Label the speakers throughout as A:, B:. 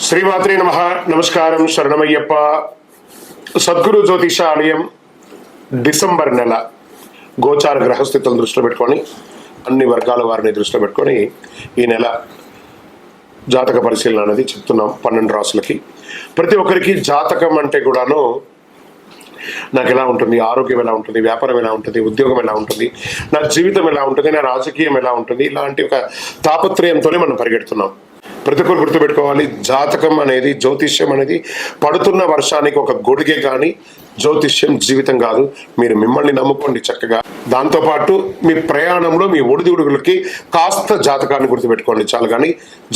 A: శ్రీమాత్రే నమః. నమస్కారం. శరణమయ్యప్ప. సద్గురు జ్యోతిష ఆలయం డిసెంబర్ నెల గోచార గ్రహస్థితులను దృష్టిలో పెట్టుకొని అన్ని వర్గాల వారిని దృష్టిలో పెట్టుకొని ఈ నెల జాతక పరిశీలన అనేది చెప్తున్నాం 12 రాసులకి. ప్రతి ఒక్కరికి జాతకం అంటే కూడాను నాకు ఎలా ఉంటుంది, ఆరోగ్యం ఎలా ఉంటుంది, వ్యాపారం ఎలా ఉంటుంది, ఉద్యోగం ఎలా ఉంటుంది, నా జీవితం ఎలా ఉంటుంది, నా రాజకీయం ఎలా ఉంటుంది, ఇలాంటి ఒక తాపత్రయంతోనే మనం పరిగెడుతున్నాం. ప్రతి ఒక్కరు గుర్తుపెట్టుకోవాలి, జాతకం అనేది, జ్యోతిష్యం అనేది పడుతున్న వర్షానికి ఒక గొడుగే కానీ జ్యోతిష్యం జీవితం కాదు. మీరు మిమ్మల్ని నమ్ముకోండి చక్కగా. దాంతోపాటు మీ ప్రయాణంలో మీ ఒడిదుడుగులకి కాస్త జాతకాన్ని గుర్తుపెట్టుకోండి చాలు, కానీ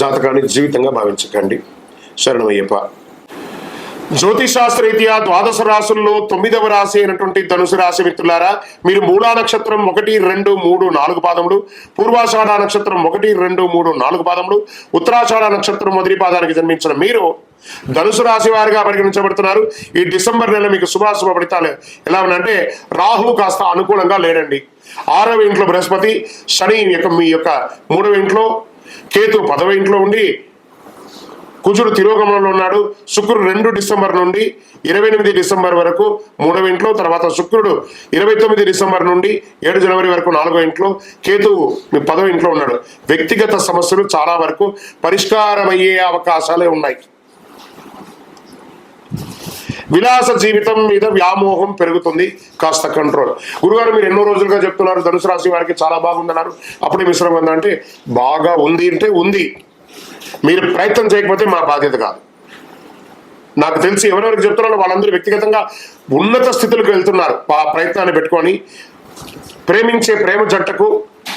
A: జాతకాన్ని జీవితంగా భావించకండి. శరణమయ్యప్ప. జ్యోతిశాస్త్రరీత్యా 12 రాశుల్లో 9వ రాశి అయినటువంటి ధనుసు రాశి మిత్రులారా, మీరు మూలా నక్షత్రం 1, 2, 3, 4 పాదములు, పూర్వాషాఢ నక్షత్రం 1, 2, 3, 4 పాదములు, ఉత్తరాషాఢ నక్షత్రం మొదటి పాదానికి జన్మించిన మీరు ధనుసు రాశి వారిగా పరిగణించబడుతున్నారు. ఈ డిసెంబర్ నెల మీకు శుభాశుభ ఫలితాలు ఎలా ఉన్నాయంటే, రాహువు కాస్త అనుకూలంగా లేడండి. 6వ ఇంట్లో బృహస్పతి, శని మీ యొక్క 3వ ఇంట్లో, కేతు 10వ ఇంట్లో ఉండి కుజుడు తిరోగమనంలో ఉన్నాడు. శుక్రుడు 2 డిసెంబర్ నుండి 28 డిసెంబర్ వరకు 3వ ఇంట్లో, తర్వాత శుక్రుడు 29 డిసెంబర్ నుండి 7 జనవరి వరకు 4వ ఇంట్లో, కేతువు 10వ ఇంట్లో ఉన్నాడు. వ్యక్తిగత సమస్యలు చాలా వరకు పరిష్కారమయ్యే అవకాశాలే ఉన్నాయి. విలాస జీవితం మీద వ్యామోహం పెరుగుతుంది, కాస్త కంట్రోల్. గురుగారు మీరు ఎన్నో రోజులుగా చెప్తున్నారు ధనుసు రాశి వారికి చాలా బాగుందన్నారు, అప్పుడే మిశ్రమం ఉందంటే బాగా ఉంది అంటే ఉంది. మీరు ప్రయత్నం చేయకపోతే మా బాధ్యత కాదు. నాకు తెలిసి ఎవరెవరికి చెప్తున్నారో వాళ్ళందరూ వ్యక్తిగతంగా ఉన్నత స్థితులకు వెళ్తున్నారు. ఆ ప్రయత్నాన్ని పెట్టుకొని ప్రేమించే ప్రేమ జంటకు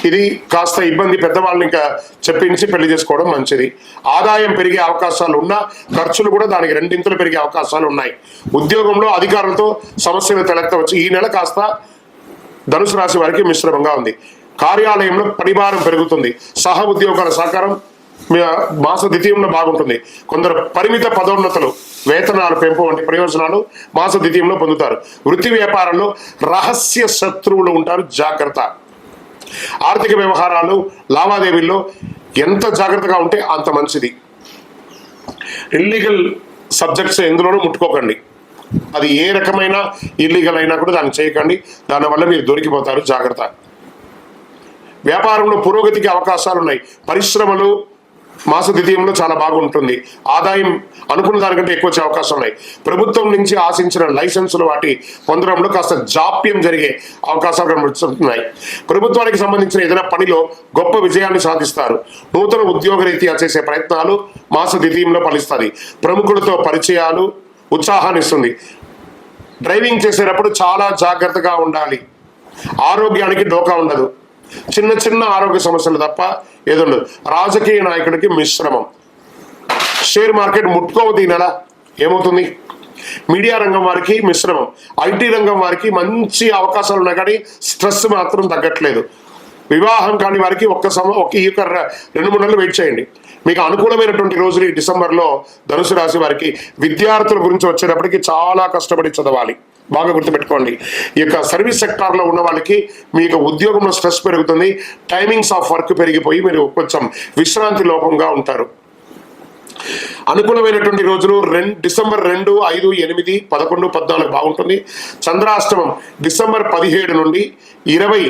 A: ఇది కాస్త ఇబ్బంది, పెద్దవాళ్ళని ఇంకా చెప్పించి పెళ్లి చేసుకోవడం మంచిది. ఆదాయం పెరిగే అవకాశాలు ఉన్నా ఖర్చులు కూడా దానికి 2 పెరిగే అవకాశాలు ఉన్నాయి. ఉద్యోగంలో అధికారులతో సమస్యలు తలెత్తవచ్చు. ఈ నెల కాస్త ధనుసు రాశి వారికి మిశ్రమంగా ఉంది. కార్యాలయంలో పనిభారం పెరుగుతుంది. సహ ఉద్యోగాల సహకారం మాస ద్వితీయంలో బాగుంటుంది. కొందరు పరిమిత పదోన్నతులు, వేతనాలు పెంపు వంటి ప్రయోజనాలు మాస ద్వితీయంలో పొందుతారు. వృత్తి వ్యాపారంలో రహస్య శత్రువులు ఉంటారు, జాగ్రత్త. ఆర్థిక వ్యవహారాలు, లావాదేవీల్లో ఎంత జాగ్రత్తగా ఉంటే అంత మంచిది. ఇల్లీగల్ సబ్జెక్ట్స్ ఎందులోనూ ముట్టుకోకండి. అది ఏ రకమైన ఇల్లీగల్ అయినా కూడా దాన్ని చేయకండి, దానివల్ల మీరు దొరికిపోతారు, జాగ్రత్త. వ్యాపారంలో పురోగతికి అవకాశాలు ఉన్నాయి. పరిశ్రమలు మాస ద్వితీయంలో చాలా బాగుంటుంది. ఆదాయం అనుకున్న దానికంటే ఎక్కువ వచ్చే అవకాశం ఉన్నాయి. ప్రభుత్వం నుంచి ఆశించిన లైసెన్సులు వాటి పొందడంలో కాస్త జాప్యం జరిగే అవకాశాలు కనబడుతున్నాయి. ప్రభుత్వానికి సంబంధించిన ఏదైనా పనిలో గొప్ప విజయాన్ని సాధిస్తారు. నూతన ఉద్యోగ రీత్యా చేసే ప్రయత్నాలు మాస ద్వితీయంలో ఫలిస్తుంది. ప్రముఖులతో పరిచయాలు ఉత్సాహాన్ని ఇస్తుంది. డ్రైవింగ్ చేసేటప్పుడు చాలా జాగ్రత్తగా ఉండాలి. ఆరోగ్యానికి డోకా ఉండదు. చిన్న చిన్న ఆరోగ్య సమస్యలు తప్ప ఏదో ఉండదు. రాజకీయ నాయకుడికి మిశ్రమం. షేర్ మార్కెట్ ముట్టుకోవద్దు ఈ నెల, ఏమవుతుంది. మీడియా రంగం వారికి మిశ్రమం. ఐటీ రంగం వారికి మంచి అవకాశాలు ఉన్నాయి, కానీ స్ట్రెస్ మాత్రం తగ్గట్లేదు. వివాహం కాని వారికి ఈ 2-3 నెలలు వెయిట్ చేయండి. మీకు అనుకూలమైనటువంటి రోజులు ఈ డిసెంబర్లో ధనుసు రాశి వారికి. విద్యార్థుల గురించి వచ్చేటప్పటికి చాలా కష్టపడి చదవాలి, బాగా గుర్తుపెట్టుకోండి. ఈ యొక్క సర్వీస్ సెక్టార్లో ఉన్న వాళ్ళకి మీకు ఉద్యోగంలో స్ట్రెస్ పెరుగుతుంది. టైమింగ్స్ ఆఫ్ వర్క్ పెరిగిపోయి మీరు కొంచెం విశ్రాంతి లోపంగా ఉంటారు. అనుకూలమైనటువంటి రోజులు డిసెంబర్ 2, 5, 8, 11, 14 బాగుంటుంది. చంద్రాష్టమం డిసెంబర్ 17 నుండి 20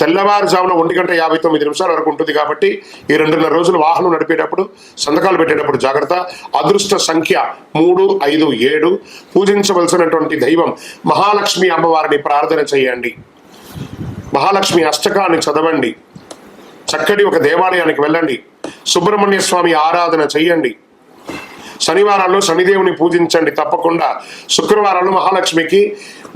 A: తెల్లవారుజామున 1:59 వరకు ఉంటుంది. కాబట్టి ఈ 2.5 రోజులు వాహనం నడిపేటప్పుడు, సంతకాలు పెట్టేటప్పుడు జాగ్రత్త. అదృష్ట సంఖ్య 3, 5, 7. పూజించవలసినటువంటి దైవం మహాలక్ష్మి అమ్మవారిని ప్రార్థన చేయండి. మహాలక్ష్మి అష్టకాన్ని చదవండి. చక్కటి ఒక దేవాలయానికి వెళ్ళండి. సుబ్రహ్మణ్య స్వామి ఆరాధన చెయ్యండి. శనివారాల్లో శనిదేవుని పూజించండి తప్పకుండా. శుక్రవారాల్లో మహాలక్ష్మికి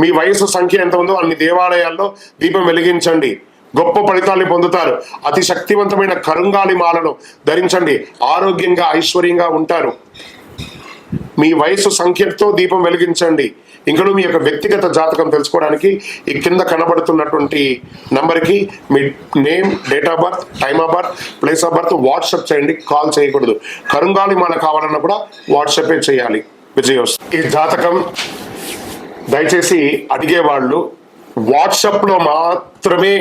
A: మీ వయసు సంఖ్య ఎంత ఉందో అన్ని దేవాలయాల్లో దీపం వెలిగించండి. గొప్ప ఫలితాన్ని పొందుతారు. అతి శక్తివంతమైన కరుంగాలి మాలను ధరించండి. ఆరోగ్యంగా ఐశ్వర్యంగా ఉంటారు. మీ వయసు సంఖ్యతో దీపం వెలిగించండి. ఇంకా మీ యొక్క వ్యక్తిగత జాతకం తెలుసుకోవడానికి ఈ కింద కనబడుతున్నటువంటి నంబర్కి మీ name, date of birth, time of birth, place of birth WhatsApp చేయండి, కాల్ చేయకూడదు. కరుంగాలి మాల కావాలన్నా కూడా వాట్సాపే చేయాలి. విజయోస్తు. ఈ జాతకం దయచేసి అడిగేవాళ్ళు వాట్సాప్లో మాత్రమే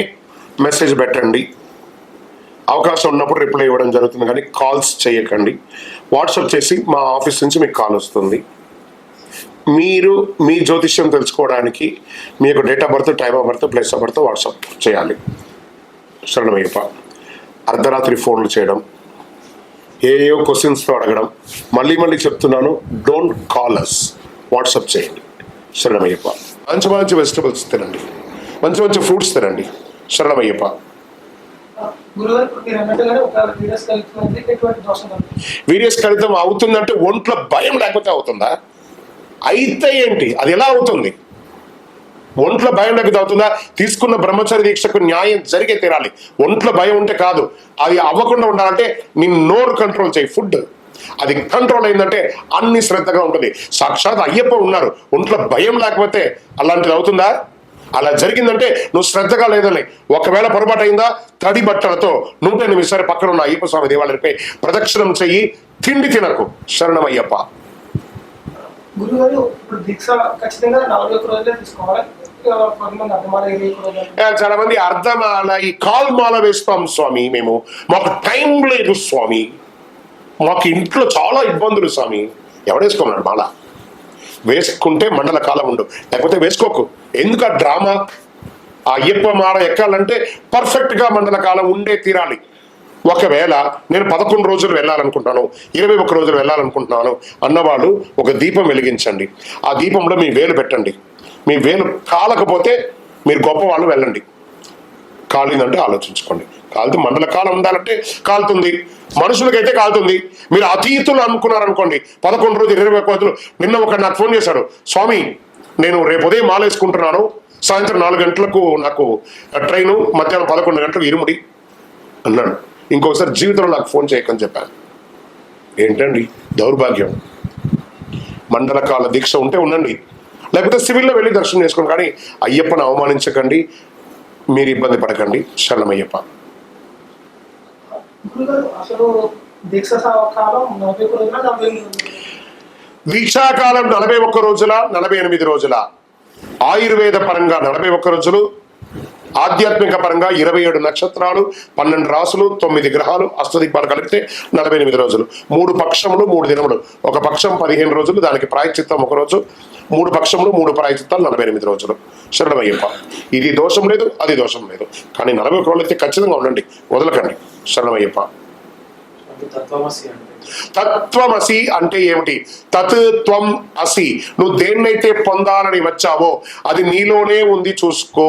A: మెసేజ్ పెట్టండి. అవకాశం ఉన్నప్పుడు రిప్లై ఇవ్వడం జరుగుతుంది, కానీ కాల్స్ చేయకండి. వాట్సాప్ చేసి మా ఆఫీస్ నుంచి మీకు కాల్ వస్తుంది. మీరు మీ జ్యోతిష్యం తెలుసుకోవడానికి మీ యొక్క date of birth, time of birth, place of birth WhatsApp చేయాలి. శరణమయ్యప్ప. అర్ధరాత్రి ఫోన్లు చేయడం, ఏయో క్వశ్చన్స్తో అడగడం, మళ్ళీ చెప్తున్నాను, డోంట్ కాల్ అస్, వాట్సాప్ చేయండి. శరణమయ్యప్ప. మంచి వెజిటబుల్స్ తినండి, మంచి ఫ్రూట్స్ తినండి. శరణమయ్యప్ప. వీరియస్ కలితం అవుతుందంటే ఒంట్లో భయం లేకపోతే అవుతుందా? అయితే ఏంటి, అది ఎలా అవుతుంది? ఒంట్లో భయం లేకపోతే అవుతుందా? తీసుకున్న బ్రహ్మచర్య దీక్షకు న్యాయం జరిగే తీరాలి. ఒంట్లో భయం ఉంటే కాదు, అది అవ్వకుండా ఉండాలంటే నీ నోరు కంట్రోల్ చేయి. ఫుడ్ అది కంట్రోల్ అయిందంటే అన్ని శ్రద్ధగా ఉంటుంది. సాక్షాత్ అయ్యప్ప ఉన్నారు, ఒంట్లో భయం లేకపోతే అలాంటిది అవుతుందా? అలా జరిగిందంటే నువ్వు శ్రద్ధగా లేదని. ఒకవేళ పొరపాటు అయిందా, తడి బట్టలతో 108 పక్కన ఉన్న అయ్యప్ప స్వామి దేవాలయంపై ప్రదక్షిణం చెయ్యి, తిండి తినకు. శరణమయ్యప్ప. చాలా మంది అర్ధమాల, ఈ కాల్ మాల వేస్తాం స్వామి, మేము మాకు టైం లేదు స్వామి, మాకు ఇంట్లో చాలా ఇబ్బందులు స్వామి. ఎవడేసుకోమన్నాడు మాల? వేసుకుంటే మండల కాలం ఉండు, లేకపోతే వేసుకోకు. ఎందుకు ఆ డ్రామా? ఆ అయ్యప్ప మాల ఎక్కాలంటే పర్ఫెక్ట్గా మండల కాలం ఉండే తీరాలి. ఒకవేళ నేను 11 రోజులు వెళ్ళాలనుకుంటున్నాను, 21 రోజులు వెళ్ళాలనుకుంటున్నాను అన్నవాళ్ళు ఒక దీపం వెలిగించండి. ఆ దీపంలో మీ వేలు పెట్టండి. మీ వేలు కాలకపోతే మీరు గొప్పవాళ్ళు వెళ్ళండి. కాలిందంటే ఆలోచించుకోండి. కాలుతూ మండల కాలం ఉండాలంటే కాలుతుంది, మనుషులకైతే కాలుతుంది. మీరు అతీతులు అనుకున్నారనుకోండి, 11 రోజులు 21 రోజులు. నిన్న ఒకడు నాకు ఫోన్ చేశాడు, స్వామి నేను రేపు ఉదయం మాల వేసుకుంటున్నాను, సాయంత్రం 4 గంటలకు నాకు ట్రైను, మధ్యాహ్నం 11 గంటలకు ఇరుముడి అన్నాడు. ఇంకోసారి జీవితంలో నాకు ఫోన్ చేయకని చెప్పాను. ఏంటండి దౌర్భాగ్యం? మండలకాల దీక్ష ఉంటే ఉండండి, లేకపోతే సివిల్లో వెళ్ళి దర్శనం చేసుకోండి, కానీ అయ్యప్పను అవమానించకండి, మీరు ఇబ్బంది పడకండి. శరణమయ్యప్ప. దీక్షాకాలం 41 రోజుల 48 రోజుల, ఆయుర్వేద పరంగా 41 రోజులు, ఆధ్యాత్మిక పరంగా 27 నక్షత్రాలు, 12 రాసులు, 9 గ్రహాలు, అష్టదిక్పాలు కలిపితే 48 రోజులు. 3 పక్షములు 3 దినములు. ఒక పక్షం 15 రోజులు, దానికి ప్రాయశ్చిత్తం 1 రోజు. 3 పక్షములు 3 ప్రాయశ్చిత్తాలు 48 రోజులు. శరణమయ్యప్ప. ఇది దోషం లేదు, అది దోషం లేదు, కానీ 41 రోజులు అయితే ఖచ్చితంగా ఉండండి, వదలకండి. శరణమయ్యప్ప. తత్వమసి అంటే ఏమిటి? తత్ త్వం అసి. నువ్వు దేన్నైతే పొందాలని వచ్చావో అది నీలోనే ఉంది, చూసుకో.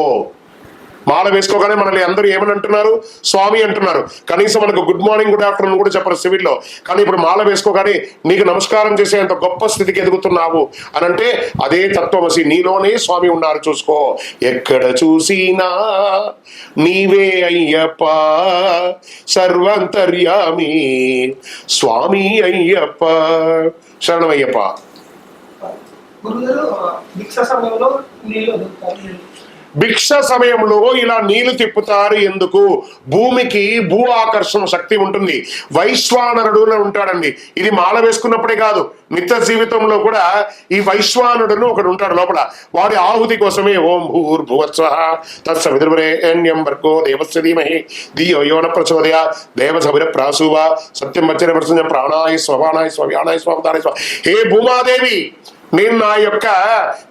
A: మాల వేసుకోగానే మనల్ని అందరూ ఏమని అంటున్నారు? స్వామి అంటున్నారు. కనీసం మనకు గుడ్ మార్నింగ్, గుడ్ ఆఫ్టర్నూన్ కూడా చెప్పరు సివిల్లో. కానీ ఇప్పుడు మాల వేసుకోగానే నీకు నమస్కారం చేసేంత గొప్ప స్థితికి ఎదుగుతున్నావు అని అంటే అదే తత్వమసి, నీలోనే స్వామి ఉన్నారు, చూసుకో. ఎక్కడ చూసినా నీవే అయ్యప్ప, సర్వంతర్యామి స్వామి అయ్యప్ప. శరణమయ్యప్ప. భిక్ష సమయంలో ఇలా నీళ్లు తిప్పుతారు ఎందుకు? భూమికి భూ ఆకర్షణ శక్తి ఉంటుంది. వైశ్వానరుడు ఉంటాడండి. ఇది మాల వేసుకున్నప్పుడే కాదు, నిత్య జీవితంలో కూడా ఈ వైశ్వానుడును ఒకడు ఉంటాడు లోపల. వాడి ఆహుతి కోసమే ఓం భూర్భువస్వః తత్సవితుర్వరేణ్యం భర్గో దేవస్య ధీమహి ధియో యో న ప్రచోదయాత్ దేవసవిర ప్రాసూవ సత్యం వచన ప్రసన్న ప్రాణాయ స్వవానాయ స్వవ్యానాయ స్వవదానాయ స్వ. హే భూమాదేవి, నేను నా యొక్క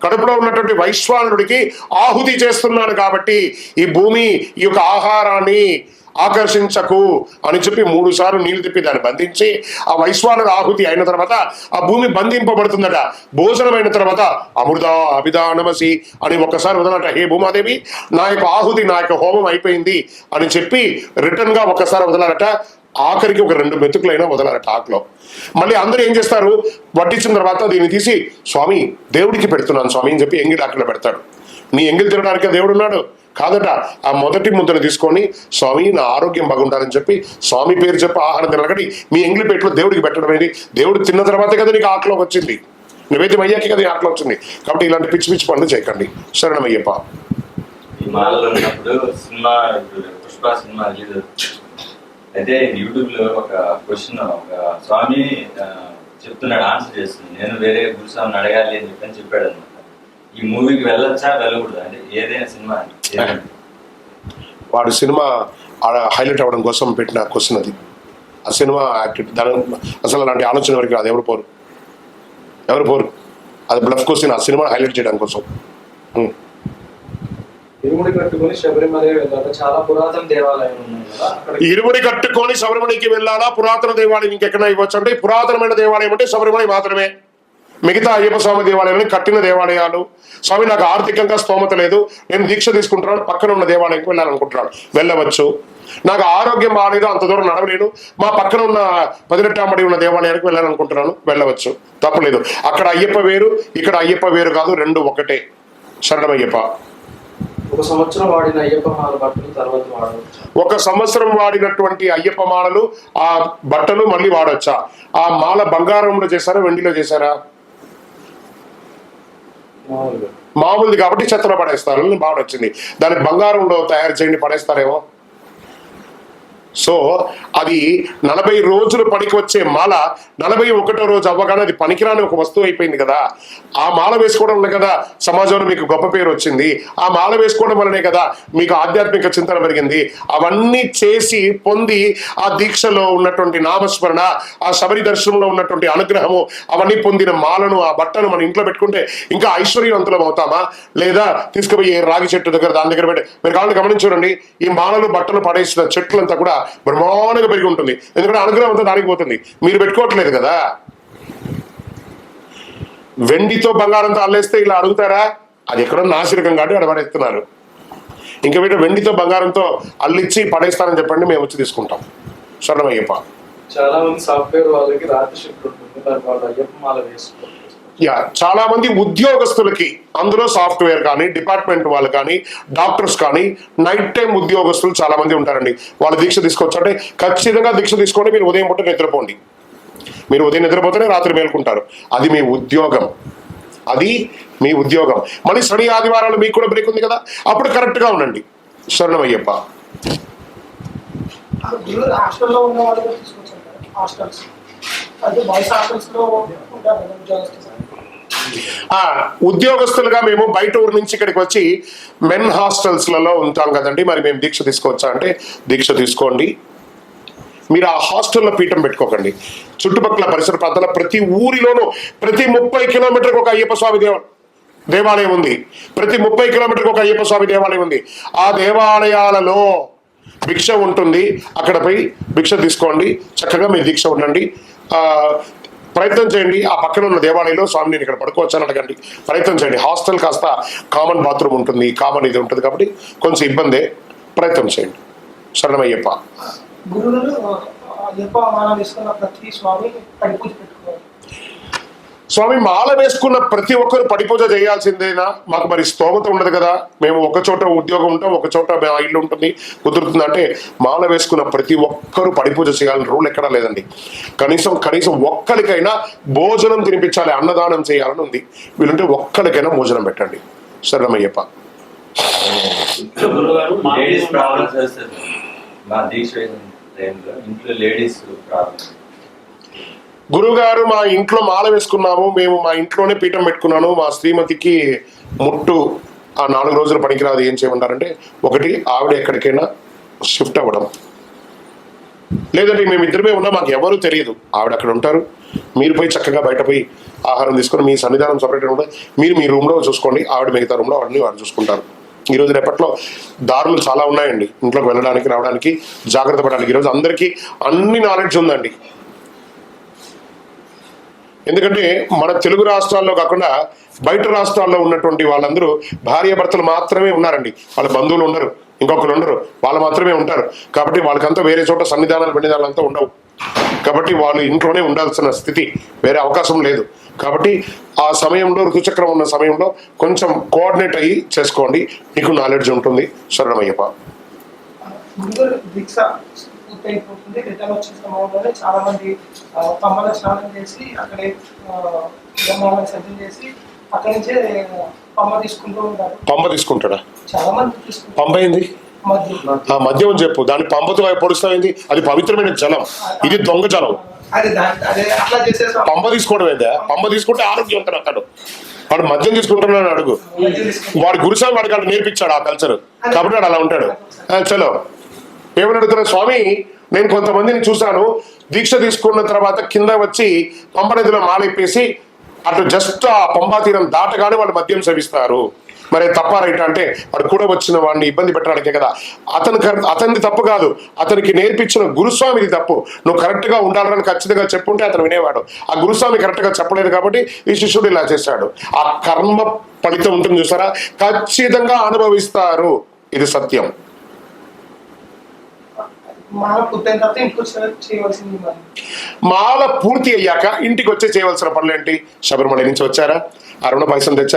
A: కడుపులో ఉన్నటువంటి వైశ్వానుడికి ఆహుతి చేస్తున్నాను కాబట్టి ఈ భూమి ఈ యొక్క ఆహారాన్ని ఆకర్షించకు అని చెప్పి 3 సార్లు నీళ్లు తిప్పి దాన్ని బంధించి ఆ వైశ్వానుడు ఆహుతి అయిన తర్వాత ఆ భూమి బంధింపబడుతుందట. భోజనం అయిన తర్వాత అమృత అభిదానమసి అని ఒక్కసారి వదలట. హే భూమాదేవి, నా యొక్క ఆహుతి, నా యొక్క హోమం అయిపోయింది అని చెప్పి రిటర్న్ గా ఒక్కసారి వదలాలట. ఆఖరికి ఒక 2 మెతుకులైనా వదలారట ఆకులో. మళ్ళీ అందరూ ఏం చేస్తారు, వడ్డించిన తర్వాత దీన్ని తీసి స్వామి దేవుడికి పెడుతున్నాను స్వామి అని చెప్పి ఎంగిలి ఆకులో పెడతాడు. నీ ఎంగిలి తినడానికి దేవుడు ఉన్నాడు కాదట. ఆ మొదటి ముద్దను తీసుకొని స్వామి నా ఆరోగ్యం బాగుండాలని చెప్పి స్వామి పేరు చెప్పి ఆహారం తినకండి, మీ ఎంగిలి పెట్టులో దేవుడికి పెట్టడం ఏంటి? దేవుడు తిన్న తర్వాతే కదా నీకు ఆకులోకి వచ్చింది, నివేద్యం అయ్యాకే కదా ఆకులో వచ్చింది. కాబట్టి ఇలాంటి పిచ్చి పిచ్చి పనులు చేయకండి. శరణమయ్యప్ప.
B: అయితే యూట్యూబ్ లో ఒక క్వశ్చన్ ఒక స్వామి చెప్తున్నాడు, ఆన్సర్ చేస్తుంది. నేను వేరే గురుస్వామిని అడగాలి అని చెప్పని చెప్పాడు అనమాట. ఈ మూవీకి వెళ్ళొచ్చా వెళ్ళకూడదు అంటే ఏదైనా సినిమా
A: వాడు సినిమా హైలైట్ అవ్వడం కోసం పెట్టిన క్వశ్చన్ అది. ఆ సినిమా యాక్టివిటీ దాని అసలు అలాంటి ఆలోచన వరకు రాదు. ఎవరు పోరు అది బ్లఫ్ క్వశ్చన్. ఆ సినిమా హైలైట్ చేయడం కోసం.
C: ఇరుముడి కట్టుకొని శబరిమల వెళ్ళాలి. చాలా పురాతన దేవాలయం ఉన్నాయి కదా అక్కడ.
A: ఇరుముడి కట్టుకొని శబరిమలకి వెళ్ళాలా? పురాతన దేవాలయం ఇంకెక్కడ ఇవ్వచ్చు అంటే పురాతనమైన దేవాలయం అంటే శబరిమల మాత్రమే. మిగతా అయ్యప్ప స్వామి దేవాలయాన్ని కట్టిన దేవాలయాలు, స్వామి నాకు ఆర్థికంగా స్తోమత లేదు, నేను దీక్ష తీసుకుంటున్నాను, పక్కన ఉన్న దేవాలయంకి వెళ్ళాలనుకుంటున్నాను, వెళ్ళవచ్చు. నాకు ఆరోగ్యం బాగాలేదు, అంత దూరం నడవలేను, మా పక్కన ఉన్న పదినెట్టాంబడి ఉన్న దేవాలయానికి వెళ్ళాలనుకుంటున్నాను, వెళ్ళవచ్చు, తప్పలేదు. అక్కడ అయ్యప్ప వేరు, ఇక్కడ అయ్యప్ప వేరు కాదు, రెండు ఒకటే. శరణమయ్యప్ప.
C: ఒక సంవత్సరం వాడిన అయ్యప్ప మాల బట్టలు తర్వాత వాడవచ్చు.
A: ఒక సంవత్సరం వాడినటువంటి అయ్యప్ప మాలలు ఆ బట్టలు మళ్ళీ వాడొచ్చా? ఆ మాల బంగారంలో చేశారా, వెండిలో చేశారా? మామూలుది కాబట్టి చెత్తలో పడేస్తారు. బాగా వచ్చింది, దానికి బంగారంలో తయారు చేయండి పడేస్తారేమో. సో అది 40 రోజులు పనికి వచ్చే మాల 41వ రోజు అవ్వగానే అది పనికిరాని ఒక వస్తువు అయిపోయింది కదా. ఆ మాల వేసుకోవడం వల్ల కదా సమాజంలో మీకు గొప్ప పేరు వచ్చింది. ఆ మాల వేసుకోవడం వల్లనే కదా మీకు ఆధ్యాత్మిక చింతన పెరిగింది. అవన్నీ చేసి పొంది ఆ దీక్షలో ఉన్నటువంటి నామస్మరణ, ఆ శబరి దర్శనంలో ఉన్నటువంటి అనుగ్రహము, అవన్నీ పొందిన మాలను, ఆ బట్టను మన ఇంట్లో పెట్టుకుంటే ఇంకా ఐశ్వర్యవంతులం అవుతామా? లేదా తీసుకుపోయి రాగి చెట్టు దగ్గర దాని దగ్గర పెట్టి, మీరు కావాలని గమనించండి, ఈ మాలలు బట్టలు పడేసిన చెట్లంతా కూడా బ్రహ్మాండంగా పెరిగి ఉంటుంది. ఎందుకంటే అనుగ్రహం అంతా దానికి పోతుంది, మీరు పెట్టుకోవట్లేదు కదా. వెండితో బంగారంతో అల్లేస్తే ఇలా అడుగుతారా? అది ఎక్కడో నాసిరకం కాబట్టి అక్కడ పడేస్తున్నారు. ఇంకా వీటి వెండితో బంగారంతో అల్లిచ్చి పడేస్తారని చెప్పండి, మేము వచ్చి తీసుకుంటాం. శరణమయ్యప్ప.
C: చాలా మంది సాఫ్ట్వేర్ వాళ్ళకి రాత్రి షిఫ్ట్ ఉంటుంది, మరి వాళ్ళు అయ్యప్ప మాల వేసుకోవాలి.
A: చాలా మంది ఉద్యోగస్తులకి, అందులో సాఫ్ట్వేర్ కానీ, డిపార్ట్మెంట్ వాళ్ళు కానీ, డాక్టర్స్ కానీ, నైట్ టైం ఉద్యోగస్తులు చాలా మంది ఉంటారండి. వాళ్ళు దీక్ష తీసుకోవచ్చు అంటే ఖచ్చితంగా దీక్ష తీసుకోండి. మీరు ఉదయం పూట నిద్రపోండి. మీరు ఉదయం నిద్రపోతేనే రాత్రి మేల్కుంటారు. అది మీ ఉద్యోగం, అది మీ ఉద్యోగం. మళ్ళీ శని ఆదివారాలు మీకు కూడా బ్రేక్ ఉంది కదా, అప్పుడు కరెక్ట్గా ఉండండి. శరణమయ్యప్ప.
D: హాస్టల్లో ఉన్న వాళ్ళు తీసుకొచ్చారు. హాస్టల్స్ అంటే బాయ్స్ హాస్టల్స్లో ఉంటారు ఉద్యోగస్తులు.
A: ఉద్యోగస్తులుగా మేము బయట ఊరు నుంచి ఇక్కడికి వచ్చి మెన్ హాస్టల్స్లలో ఉంటాం కదండి. మరి మేము దీక్ష తీసుకోవచ్చా అంటే దీక్ష తీసుకోండి. మీరు ఆ హాస్టల్లో పీఠం పెట్టుకోకండి. చుట్టుపక్కల పరిసర ప్రాంతాల ప్రతి ఊరిలోనూ ప్రతి 30 కిలోమీటర్కి ఒక అయ్యప్ప స్వామి దేవాలయం ఉంది. ప్రతి 30 కిలోమీటర్కి ఒక అయ్యప్ప స్వామి దేవాలయం ఉంది. ఆ దేవాలయాలలో భిక్ష ఉంటుంది. అక్కడ పోయి భిక్ష తీసుకోండి, చక్కగా మీరు దీక్ష ఉండండి. ప్రయత్నం చేయండి. ఆ పక్కన ఉన్న దేవాలయంలో స్వామి నేను ఇక్కడ పడుకోవచ్చు అని అడగండి, ప్రయత్నం చేయండి. హాస్టల్ కాస్త కామన్ బాత్రూమ్ ఉంటుంది, కామన్ ఇది ఉంటుంది కాబట్టి కొంచెం ఇబ్బందే, ప్రయత్నం చేయండి. శరణమయ్యప్ప.
D: గురువులు అయ్యప్ప మాల వేసుకున్న ప్రతి స్వామి పడిపూజ పెట్టుకోవాలి.
A: స్వామి మాల వేసుకున్న ప్రతి ఒక్కరు పడిపూజ చేయాల్సిందేనా? మాకు మరి స్తోమత ఉండదు కదా. మేము ఒక చోట ఉద్యోగం ఉంటాం, ఒక చోట ఇల్లు ఉంటుంది, కుదురుతుంది అంటే మాల వేసుకున్న ప్రతి ఒక్కరు పడిపూజ చేయాలని రూల్ ఎక్కడా లేదండి. కనీసం ఒక్కరికైనా భోజనం తినిపించాలి, అన్నదానం చేయాలని ఉంది. వీళ్ళంటే ఒక్కరికైనా భోజనం పెట్టండి. శరణమయ్యప్ప.
B: లేడీస్ ప్రాబ్లమ్స్ వస్తుంది మా దీక్ష టైంలో, ఇంట్లో లేడీస్ ప్రాబ్లమ్స్.
A: గురుగారు మా ఇంట్లో మాల వేసుకున్నాము, మేము మా ఇంట్లోనే పీఠం పెట్టుకున్నాను, మా శ్రీమతికి ముట్టు ఆ 4 రోజులు పనికిరాదు, ఏం చేయమంటారంటే, ఒకటి ఆవిడ ఎక్కడికైనా షిఫ్ట్ అవ్వడం, లేదంటే మేము ఇద్దరమే ఉన్నాం, మాకు ఎవరు తెలియదు, ఆవిడ అక్కడ ఉంటారు, మీరు పోయి చక్కగా బయట పోయి ఆహారం తీసుకొని మీ సన్నిధానం సపరేట్గా ఉంటుంది, మీరు మీ రూమ్లో చూసుకోండి, ఆవిడ మిగతా రూమ్లో వాడిని వాడు చూసుకుంటారు. ఈరోజు రేపట్లో దారులు చాలా ఉన్నాయండి ఇంట్లోకి వెళ్ళడానికి రావడానికి, జాగ్రత్త పడడానికి. ఈరోజు అందరికీ అన్ని నాలెడ్జ్ ఉందండి. ఎందుకంటే మన తెలుగు రాష్ట్రాల్లో కాకుండా బయట రాష్ట్రాల్లో ఉన్నటువంటి వాళ్ళందరూ భార్యాభర్తలు మాత్రమే ఉన్నారండి. వాళ్ళ బంధువులు ఉండరు, ఇంకొకరు ఉండరు, వాళ్ళు మాత్రమే ఉంటారు. కాబట్టి వాళ్ళకంతా వేరే చోట సన్నిధానాలు పెన్నిధానాలు అంతా ఉండవు. కాబట్టి వాళ్ళు ఇంట్లోనే ఉండాల్సిన స్థితి, వేరే అవకాశం లేదు. కాబట్టి ఆ సమయంలో ఋతుచక్రం ఉన్న సమయంలో కొంచెం కోఆర్డినేట్ అయ్యి చేసుకోండి, మీకు నాలెడ్జ్ ఉంటుంది. శరణమయ్యప్ప.
D: గురువులు దీక్ష పూర్తయిపోతుంది, రిటర్న్ వచ్చిన సమయంలోనే చాలా మంది పంబల స్నానం చేసి అక్కడే బ్రహ్మాండం సజ్జం చేసి అక్కడి నుంచే పంబ తీసుకుంటూ ఉంటారు.
A: పంప తీసుకుంటాడా?
D: చాలా మంది తీసుకుంటారు.
A: పంప ఏంది? ఆ మద్యం అని చెప్పు, దాన్ని పంపతో పొడుస్తాయింది. అది పవిత్రమైన జలం, ఇది దొంగ జలం.
D: అట్లా చేసేసి
A: పంప తీసుకోవడం ఏందా? పంప తీసుకుంటే ఆరోగ్యవంతుడు అతడు. వాడు మద్యం తీసుకుంటున్నాడు అడుగు, వాడు గురుస్వామి వాడికి అలా నేర్పించాడు ఆ కల్చర్, కాబట్టి వాడు అలా ఉంటాడు. చలో ఏమని అడుగుతున్నా, స్వామి నేను కొంతమందిని చూశాను, దీక్ష తీసుకున్న తర్వాత కింద వచ్చి పంపనదిలో మాలైపేసి అటు జస్ట్ ఆ పంబా తీరం దాటగానే వాళ్ళు మద్యం సేవిస్తారు, మరి తప్ప రైట్ అంటే వాడు కూడా వచ్చిన వాడిని ఇబ్బంది పెట్టడానికే కదా. అతనిది తప్పు కాదు, అతనికి నేర్పించిన గురుస్వామిది తప్పు. నువ్వు కరెక్ట్ గా ఉండాలని ఖచ్చితంగా చెప్పుంటే అతను వినేవాడు. ఆ గురుస్వామి కరెక్ట్ గా చెప్పలేదు కాబట్టి ఈ శిష్యుడు ఇలా చేశాడు. ఆ కర్మ ఫలితం ఉంటుంది చూసారా, ఖచ్చితంగా అనుభవిస్తారు, ఇది సత్యం.
D: మాల పూర్తయిన తర్వాత ఇంటికి వచ్చి చేయవలసింది మరి.
A: మాల పూర్తి అయ్యాక ఇంటికి వచ్చి చేయవలసిన పనులు ఏంటి? శబరిమల నుంచి వచ్చారా, అరుణ పాయసం తెచ్చారా,